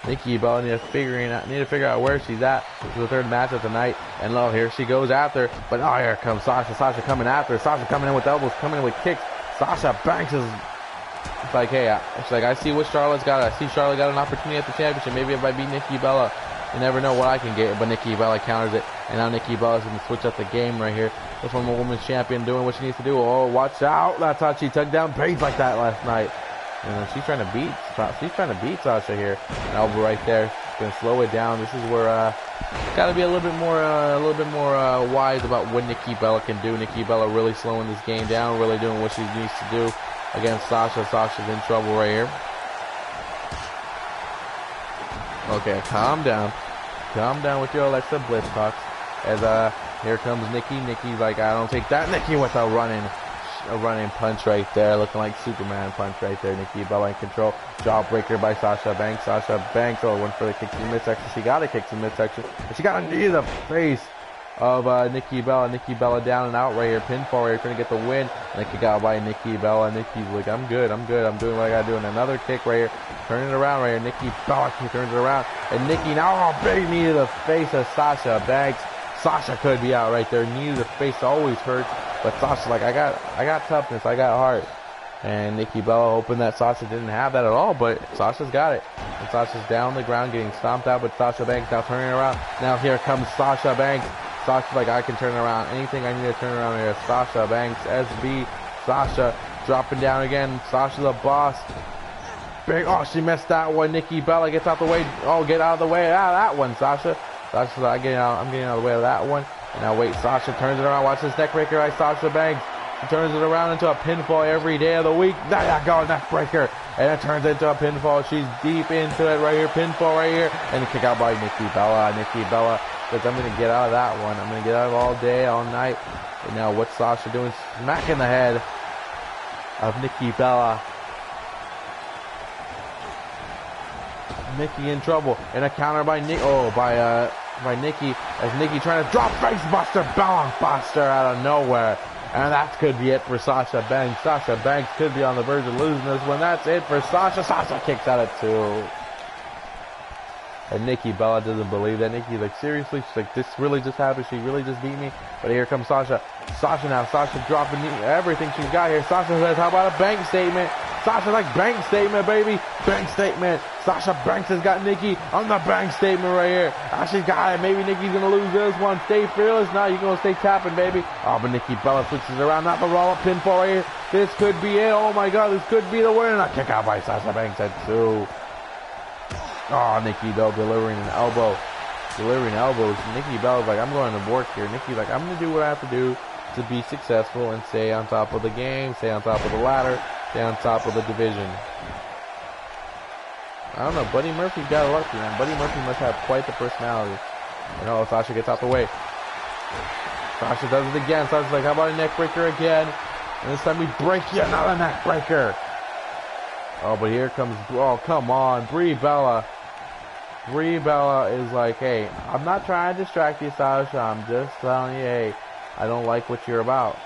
Nikki Bella need to figure out where she's at. This is the third match of the night. And look, here she goes after. But oh, here comes Sasha. Sasha coming after her. Sasha coming in with elbows, coming in with kicks. Sasha Banks is... It's like, hey, it's like, I see what Charlotte's got. I see Charlotte got an opportunity at the championship. Maybe if I beat Nikki Bella, you never know what I can get. But Nikki Bella counters it. And now Nikki Bella's going to switch up the game right here. The former women's champion doing what she needs to do. Oh, watch out. That's how she took down Paige like that last night. You know, she's trying to beat Sasha here. An elbow right there. Gonna slow it down. This is where gotta be a little bit more wise about what Nikki Bella can do. Nikki Bella really slowing this game down, really doing what she needs to do against Sasha. Sasha's in trouble right here. Okay, calm down. Calm down with your Alexa Bliss talks. As here comes Nikki. Nikki's like, I don't take that. Nikki with a running punch right there, looking like Superman punch right there. Nikki Bella in control. Jawbreaker by Sasha Banks. Sasha Banks, went for the kick to the midsection. She got a kick to the midsection, but she got a knee to the face of Nikki Bella. Nikki Bella down and out right here. Pinfall right here, trying to get the win. Nikki got by Nikki Bella. Nikki's like, I'm good. I'm doing what I gotta do. And another kick right here. Turning it around right here. Nikki Bella turns it around. And Nikki now, big knee to the face of Sasha Banks. Sasha could be out right there. Knee to the face always hurts. But Sasha's like, I got toughness, I got heart. And Nikki Bella hoping that Sasha didn't have that at all, but Sasha's got it. And Sasha's down the ground getting stomped out, but Sasha Banks now turning around. Now here comes Sasha Banks. Sasha's like, I can turn around. Anything I need to turn around here. Sasha Banks, SB. Sasha dropping down again. Sasha's a boss. Big, oh, she missed that one. Nikki Bella gets out the way. Oh, get out of the way. Ah, that one, Sasha. Sasha's like, I'm getting out of the way of that one. And now wait, Sasha turns it around. Watch this neck breaker by Sasha Banks. She turns it around into a pinfall every day of the week. There you go, neck breaker. And it turns into a pinfall. She's deep into it right here. Pinfall right here. And a kick out by Nikki Bella. Nikki Bella says, I'm going to get out of that one. I'm going to get out of all day, all night. And now what's Sasha doing? Smacking the head of Nikki Bella. Nikki in trouble. And a counter by Nikki. Oh, by Nikki, as Nikki trying to drop face buster, Bella buster out of nowhere. And that could be it for Sasha Banks. Sasha Banks could be on the verge of losing this one. That's it for Sasha. Sasha kicks out at 2. And Nikki Bella doesn't believe that. Nikki's like, seriously? She's like, this really just happened? She really just beat me? But here comes Sasha. Sasha now. Sasha dropping everything she's got here. Sasha says, how about a bank statement? Sasha like bank statement, baby. Bank statement. Sasha Banks has got Nikki on the bank statement right here. She's got it. Maybe Nikki's going to lose this one. Stay fearless. Now you're going to stay tapping, baby. Oh, but Nikki Bella switches around. Not the roll-up pinfall right here. This could be it. Oh, my God. This could be the win. And a kick out by Sasha Banks at 2. Oh, Nikki, though, delivering an elbow. Delivering elbows. Nikki Bella's like, I'm going to work here. Nikki's like, I'm going to do what I have to do to be successful and stay on top of the game, stay on top of the ladder, stay on top of the division. I don't know, Buddy Murphy got lucky, man. Buddy Murphy must have quite the personality. You know, Sasha gets out the way. Sasha does it again. Sasha's like, how about a neck breaker again? And this time we break you another neck breaker. Oh, but here comes, oh, come on, Brie Bella. Brie Bella is like, hey, I'm not trying to distract you, Sasha. I'm just telling you, hey, I don't like what you're about.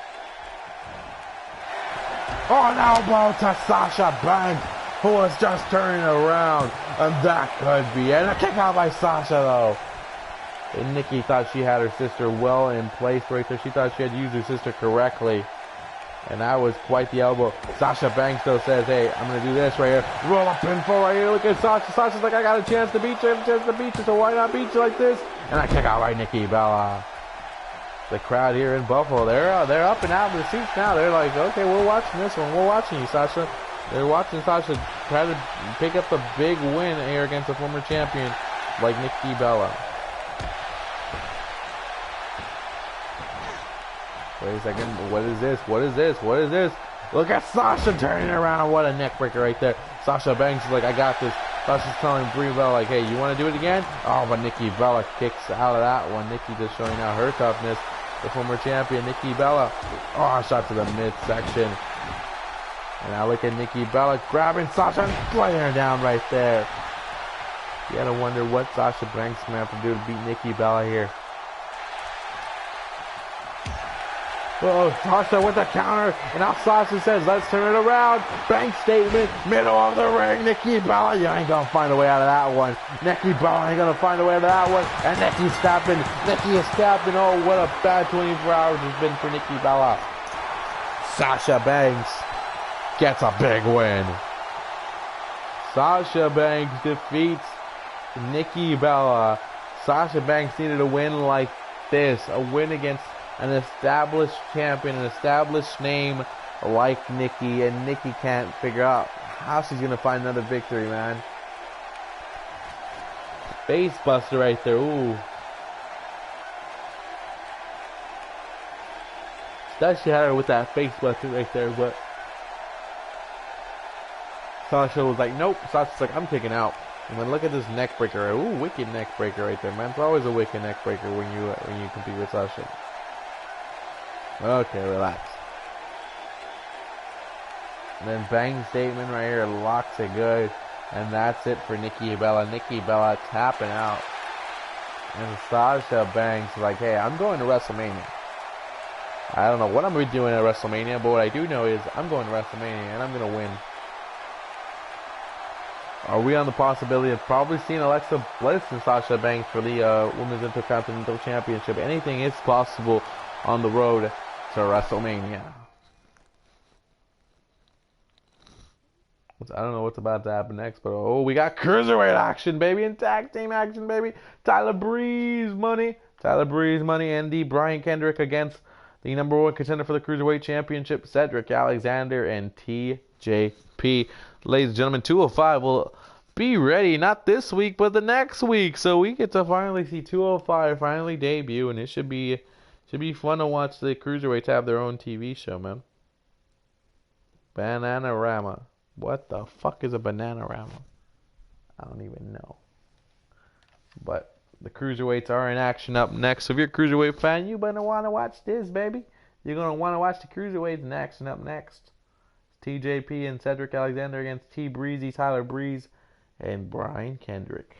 Oh, an elbow to Sasha Banks, who was just turning around. And that could be it. And a kick out by Sasha, though. And Nikki thought she had her sister well in place right there. She thought she had used her sister correctly. And that was quite the elbow. Sasha Banks, though, says, hey, I'm going to do this right here. Roll up pinfall right here. Look at Sasha. Sasha's like, I got a chance to beat you. I have a chance to beat you, so why not beat you like this? And I kick out by Nikki Bella. The crowd here in Buffalo, they're up and out of the seats now. They're like, okay, we're watching this one. We're watching you, Sasha. They're watching Sasha try to pick up a big win here against a former champion like Nikki Bella. Wait a second. What is this? What is this? What is this? Look at Sasha turning around. What a neck breaker right there. Sasha Banks is like, I got this. Sasha's telling Brie Bella, like, hey, you want to do it again? Oh, but Nikki Bella kicks out of that one. Nikki just showing out her toughness. The former champion, Nikki Bella. Oh, shot to the midsection. And now look at Nikki Bella grabbing Sasha and laying her down right there. You gotta wonder what Sasha Banks is going to have to do to beat Nikki Bella here. Oh, Sasha with the counter, and now Sasha says, let's turn it around. Bank statement, middle of the ring, Nikki Bella, you ain't gonna find a way out of that one. Nikki Bella ain't gonna find a way out of that one, and Nikki's stabbing, Nikki is stabbing. Oh, what a bad 24 hours has been for Nikki Bella. Sasha Banks gets a big win. Sasha Banks defeats Nikki Bella. Sasha Banks needed a win like this, a win against an established champion, an established name like Nikki, and Nikki can't figure out how she's gonna find another victory, man. Face buster right there, ooh. Thought she had her with that face buster right there, but Sasha was like, nope. Sasha's like, I'm kicking out. And then look at this neck breaker. Ooh, wicked neck breaker right there, man. It's always a wicked neck breaker when you compete with Sasha. Okay, relax. And then bang statement right here, locks it good. And that's it for Nikki Bella. Nikki Bella tapping out. And Sasha Banks like, hey, I'm going to WrestleMania. I don't know what I'm going to be doing at WrestleMania, but what I do know is I'm going to WrestleMania and I'm going to win. Are we on the possibility of probably seeing Alexa Bliss and Sasha Banks for the Women's Intercontinetal Championship? Anything is possible on the road to WrestleMania. I don't know what's about to happen next, but oh, we got Cruiserweight action, baby, and tag team action, baby. Tyler Breeze money, and the Bryan Kendrick against the #1 contender for the Cruiserweight Championship, Cedric Alexander and TJP. Ladies and gentlemen, 205 will be ready, not this week, but the next week. So we get to finally see 205 finally debut, and it should be fun to watch the Cruiserweights have their own TV show, man. Bananarama. What the fuck is a Bananarama? I don't even know. But the Cruiserweights are in action up next. So if you're a Cruiserweight fan, you better want to watch this, baby. You're going to want to watch the Cruiserweights in action up next. TJP and Cedric Alexander against T-Breezy, Tyler Breeze, and Bryan Kendrick.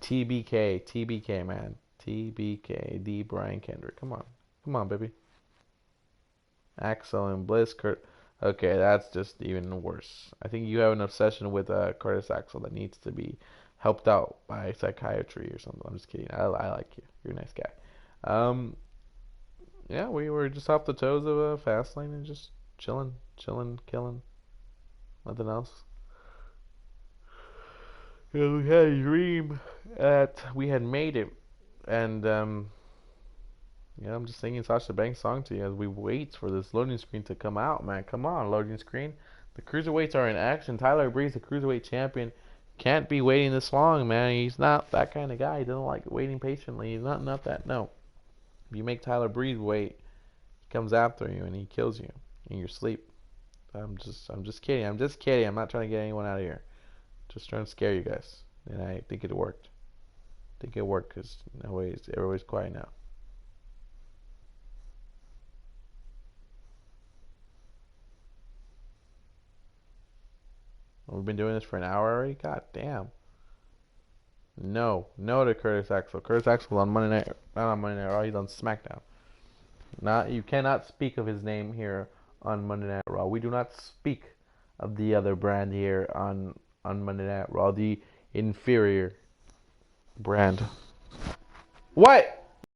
TBK, man. TBK, the Bryan Kendrick. Come on, baby. Axel and Bliss, Kurt. Okay, that's just even worse. I think you have an obsession with Curtis Axel that needs to be helped out by psychiatry or something. I'm just kidding. I like you. You're a nice guy. Yeah, we were just off the toes of Fastlane and just chilling, killing. Nothing else. We had a dream that we had made it, and yeah, I'm just singing Sasha Banks' song to you as we wait for this loading screen to come out, man. Come on, loading screen. The cruiserweights are in action. Tyler Breeze, the cruiserweight champion, can't be waiting this long, man. He's not that kind of guy. He doesn't like waiting patiently. He's not that. No. If you make Tyler Breeze wait, he comes after you and he kills you in your sleep. I'm just kidding. I'm just kidding. I'm not trying to get anyone out of here. Just trying to scare you guys. And I think it worked. I think it worked because everybody's quiet now. We've been doing this for an hour already? God damn. No to Curtis Axel. Curtis Axel on Monday Night, not on Monday Night Raw, he's on SmackDown. You cannot speak of his name here on Monday Night Raw. We do not speak of the other brand here on Monday Night Raw, the inferior brand. What?